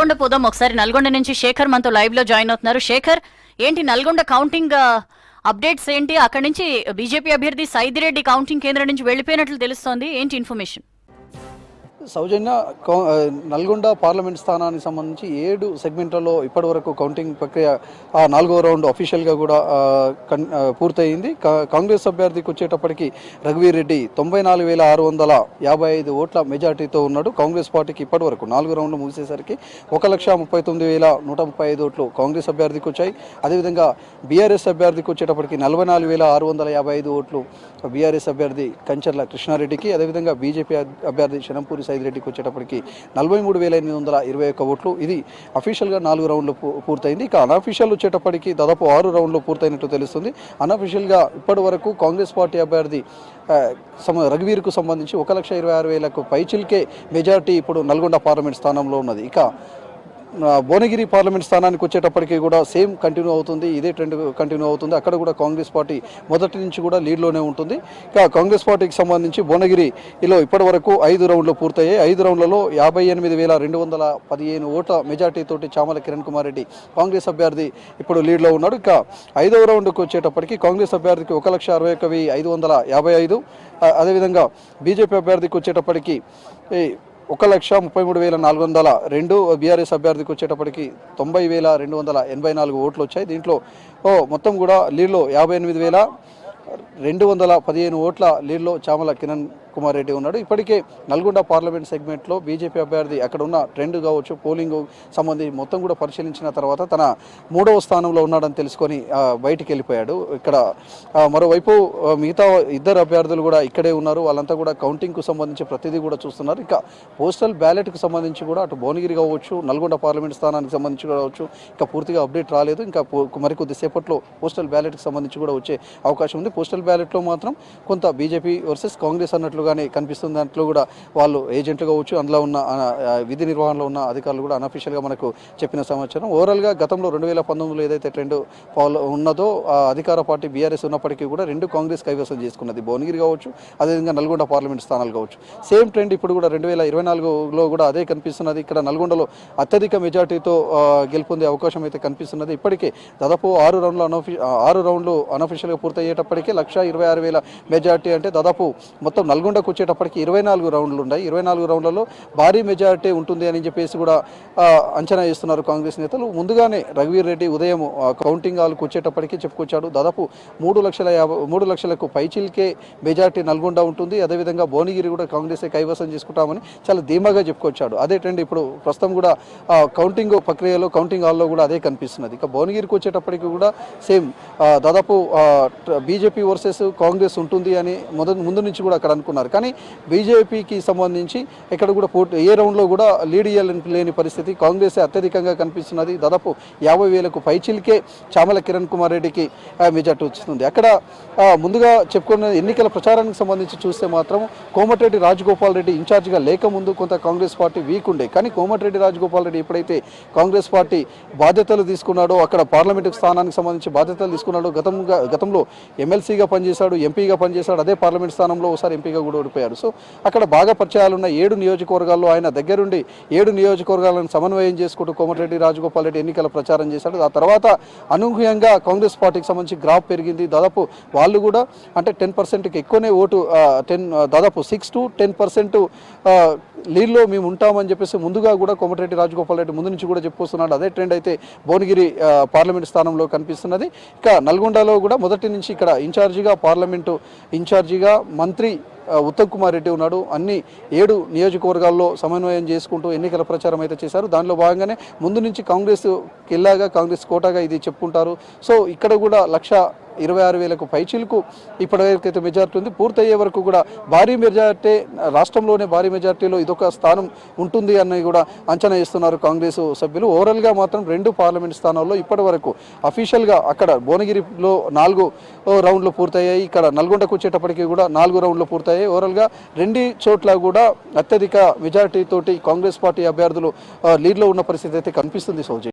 నల్గొండ పోదాం ఒకసారి. నల్గొండ నుంచి శేఖర్ మనతో లైవ్ లో జాయిన్ అవుతున్నారు. శేఖర్, ఏంటి నల్గొండ కౌంటింగ్ అప్డేట్స్ ఏంటి? అక్కడి నుంచి బీజేపీ అభ్యర్థి సైదిరెడ్డి కౌంటింగ్ కేంద్రం నుంచి వెళ్లిపోయినట్లు తెలుస్తోంది, ఏంటి ఇన్ఫర్మేషన్? సౌజన్య, నల్గొండ పార్లమెంట్ స్థానానికి సంబంధించి 7 సెగ్మెంట్లలో ఇప్పటి వరకు కౌంటింగ్ ప్రక్రియ 4వ రౌండ్ అఫీషియల్గా కూడా పూర్తయింది. కాంగ్రెస్ అభ్యర్థికి వచ్చేటప్పటికి రఘువీర్ రెడ్డి 94,655 ఓట్ల మెజార్టీతో ఉన్నాడు. కాంగ్రెస్ పార్టీకి ఇప్పటి వరకు 4 రౌండ్లు ముగిసేసరికి 1,39,135 ఓట్లు కాంగ్రెస్ అభ్యర్థికి వచ్చాయి. అదేవిధంగా బీఆర్ఎస్ అభ్యర్థికి వచ్చేటప్పటికి 44,655 ఓట్లు బీఆర్ఎస్ అభ్యర్థి కంచర్ల కృష్ణారెడ్డికి, అదేవిధంగా బీజేపీ అభ్యర్థి శనంపూరి సైదిరెడ్డికి వచ్చేటప్పటికి 43,821 ఓట్లు. ఇది అఫీషియల్గా 4 రౌండ్లు పూర్తయింది. ఇక అన్అఫీషియల్ వచ్చేటప్పటికి దాదాపు 6 రౌండ్లు పూర్తయినట్టు తెలుస్తుంది. అన్అఫీషియల్గా ఇప్పటి వరకు కాంగ్రెస్ పార్టీ అభ్యర్థి రఘువీర్కు సంబంధించి 1,26,000కు పైచిల్కే మెజార్టీ ఇప్పుడు నల్గొండ పార్లమెంట్ స్థానంలో ఉన్నది. ఇక భువనగిరి పార్లమెంట్ స్థానానికి వచ్చేటప్పటికి కూడా సేమ్ కంటిన్యూ అవుతుంది, ఇదే ట్రెండ్ కంటిన్యూ అవుతుంది. అక్కడ కూడా కాంగ్రెస్ పార్టీ మొదటి నుంచి కూడా లీడ్లోనే ఉంటుంది. ఇక కాంగ్రెస్ పార్టీకి సంబంధించి భువనగిరిలో ఇప్పటి వరకు 5 రౌండ్లు పూర్తయ్యాయి. 5 రౌండ్లలో 58,215 ఓట్ల మెజార్టీతోటి చామల కిరణ్ కుమార్ రెడ్డి కాంగ్రెస్ అభ్యర్థి ఇప్పుడు లీడ్లో ఉన్నాడు. ఇక 5వ రౌండ్కి వచ్చేటప్పటికి కాంగ్రెస్ అభ్యర్థికి 1,61,555, అదేవిధంగా బీజేపీ అభ్యర్థికి వచ్చేటప్పటికి 1,33,402, బీఆర్ఎస్ అభ్యర్థికి వచ్చేటప్పటికి 90,284 ఓట్లు వచ్చాయి. దీంట్లో మొత్తం కూడా లీడ్లో 58,215 ఓట్ల లీడ్లో చామల కిరణ్ కుమార్ రెడ్డి ఉన్నాడు. ఇప్పటికే నల్గొండ పార్లమెంట్ సెగ్మెంట్లో బీజేపీ అభ్యర్థి అక్కడ ఉన్న ట్రెండ్ కావచ్చు, పోలింగ్ సంబంధించి మొత్తం కూడా పరిశీలించిన తర్వాత తన 3వ స్థానంలో ఉన్నాడని తెలుసుకొని బయటికి వెళ్ళిపోయాడు. ఇక్కడ మరోవైపు మిగతా 2 అభ్యర్థులు కూడా ఇక్కడే ఉన్నారు. వాళ్ళంతా కూడా కౌంటింగ్కు సంబంధించి ప్రతిదీ కూడా చూస్తున్నారు. ఇక పోస్టల్ బ్యాలెట్కి సంబంధించి కూడా అటు భువనగిరి కావచ్చు, నల్గొండ పార్లమెంట్ స్థానానికి సంబంధించి కావచ్చు, ఇంకా పూర్తిగా అప్డేట్ రాలేదు. ఇంకా మరికొద్దిసేపట్లో పోస్టల్ బ్యాలెట్కి సంబంధించి కూడా వచ్చే అవకాశం ఉంది. పోస్టల్ బ్యాలెట్లో మాత్రం కొంత బీజేపీ వర్సెస్ కాంగ్రెస్ అన్నట్లు కనిపిస్తుంది. దాంట్లో కూడా వాళ్ళు ఏజెంట్లు కావచ్చు, అందులో ఉన్న విధి నిర్వహణలో ఉన్న అధికారులు కూడా అన్అఫీషియల్గా మనకు చెప్పిన సమాచారం. ఓవరాల్గా గతంలో 2019లో ఏదైతే ట్రెండ్ ఫాలో ఉన్నదో అధికార పార్టీ బీఆర్ఎస్ ఉన్నప్పటికీ కూడా 2 కాంగ్రెస్ కైవసం చేసుకున్నది, భువనగిరి కావచ్చు, అదేవిధంగా నల్గొండ పార్లమెంట్ స్థానాలు కావచ్చు. సేమ్ ట్రెండ్ ఇప్పుడు కూడా 2024లో కూడా అదే కనిపిస్తున్నది. ఇక్కడ నల్గొండలో అత్యధిక మెజార్టీతో గెలుపొందే అవకాశం అయితే కనిపిస్తున్నది. ఇప్పటికే దాదాపు 6 రౌండ్లు అన్అఫీషియల్గా పూర్తయ్యేటప్పటికే 1,26,000 మెజార్టీ అంటే దాదాపు మొత్తం నల్గొండకు వచ్చేటప్పటికి 24 రౌండ్లు ఉన్నాయి. 24 రౌండ్లలో భారీ మెజారిటీ ఉంటుంది అని చెప్పేసి కూడా అంచనా వేస్తున్నారు కాంగ్రెస్ నేతలు. ముందుగానే రఘువీర్ రెడ్డి ఉదయం కౌంటింగ్ హాల్కు వచ్చేటప్పటికి చెప్పుకొచ్చాడు, దాదాపు 3 లక్షలకు పైచిల్కే మెజార్టీ నల్గొండ ఉంటుంది, అదేవిధంగా భువనగిరి కూడా కాంగ్రెసే కైవసం చేసుకుంటామని చాలా ధీమాగా చెప్పుకొచ్చాడు. అదే ట్రెండ్ ఇప్పుడు ప్రస్తుతం కూడా కౌంటింగ్ ప్రక్రియలో కౌంటింగ్ హాల్లో కూడా అదే కనిపిస్తున్నది. ఇక భువనగిరికి వచ్చేటప్పటికి కూడా సేమ్ దాదాపు బీజేపీ వర్సెస్ కాంగ్రెస్ ఉంటుంది అని ముందు నుంచి కూడా అక్కడ అనుకున్నారు. కానీ బీజేపీకి సంబంధించి ఇక్కడ కూడా ఏ రౌండ్లో కూడా లీడ్ లేని పరిస్థితి, కాంగ్రెస్ అత్యధికంగా కనిపిస్తున్నది. దాదాపు 50,000కు పైచిల్కే చామల కిరణ్ కుమార్ రెడ్డికి మెజార్టీ వస్తుంది. అక్కడ ముందుగా చెప్పుకున్న ఎన్నికల ప్రచారానికి సంబంధించి చూస్తే మాత్రం కోమటిరెడ్డి రాజగోపాల్ రెడ్డి ఇన్ఛార్జిగా లేకముందు కొంత కాంగ్రెస్ పార్టీ వీక్ ఉండే. కానీ కోమటిరెడ్డి రాజగోపాల్ రెడ్డి ఎప్పుడైతే కాంగ్రెస్ పార్టీ బాధ్యతలు తీసుకున్నాడో, అక్కడ పార్లమెంటు స్థానానికి సంబంధించి బాధ్యతలు తీసుకున్నాడో, గతంలో ఎమ్మెల్సీగా పనిచేశాడు, ఎంపీగా పనిచేశాడు, అదే పార్లమెంట్ స్థానంలో ఒకసారి ఎంపీగా కూడా ఓడిపోయారు. సో అక్కడ బాగా పరిచయాలున్న 7 నియోజకవర్గాల్లో ఆయన దగ్గరుండి 7 నియోజకవర్గాలను సమన్వయం చేసుకుంటూ కోమటిరెడ్డి రాజగోపాల్ రెడ్డి ఎన్నికల ప్రచారం చేశాడు. ఆ తర్వాత అనూహ్యంగా కాంగ్రెస్ పార్టీకి సంబంధించి గ్రాఫ్ పెరిగింది. దాదాపు వాళ్ళు కూడా అంటే 10%కి ఎక్కువనే ఓటు, దాదాపు 6 to 10% లీడ్లో మేము ఉంటామని చెప్పేసి ముందుగా కూడా కోమటిరెడ్డి రాజగోపాల్ రెడ్డి ముందు నుంచి కూడా చెప్పుకొస్తున్నాడు. అదే ట్రెండ్ అయితే భువనగిరి పార్లమెంట్ స్థానంలో కనిపిస్తున్నది. ఇక నల్గొండలో కూడా మొదటి నుంచి ఇక్కడ పార్లమెంటు ఇన్ఛార్జిగా మంత్రి ఉత్తమ్ కుమార్ రెడ్డి ఉన్నాడు. అన్ని 7 నియోజకవర్గాల్లో సమన్వయం చేసుకుంటూ ఎన్నికల ప్రచారం అయితే చేశారు. దానిలో భాగంగానే ముందు నుంచి కాంగ్రెస్ కిల్లాగా, కాంగ్రెస్ కోటాగా ఇది చెప్పుకుంటారు. సో ఇక్కడ కూడా 1,26,000కు పైచిల్కు ఇప్పటివరకైతే మెజార్టీ ఉంది. పూర్తయ్యే వరకు కూడా భారీ మెజార్టీ, రాష్ట్రంలోనే భారీ మెజార్టీలో ఇదొక స్థానం ఉంటుంది అని కూడా అంచనా వేస్తున్నారు కాంగ్రెస్ సభ్యులు. ఓవరాల్గా మాత్రం 2 పార్లమెంట్ స్థానాల్లో ఇప్పటి వరకు అఫీషియల్గా అక్కడ భువనగిరిలో 4 రౌండ్లు పూర్తయ్యాయి. ఇక్కడ నల్గొండకు వచ్చేటప్పటికి కూడా 4 రౌండ్లు పూర్తయ్యాయి. ఓవరాల్గా 2 చోట్ల కూడా అత్యధిక మెజార్టీతోటి కాంగ్రెస్ పార్టీ అభ్యర్థులు లీడ్లో ఉన్న పరిస్థితి అయితే కనిపిస్తుంది. సౌజీ.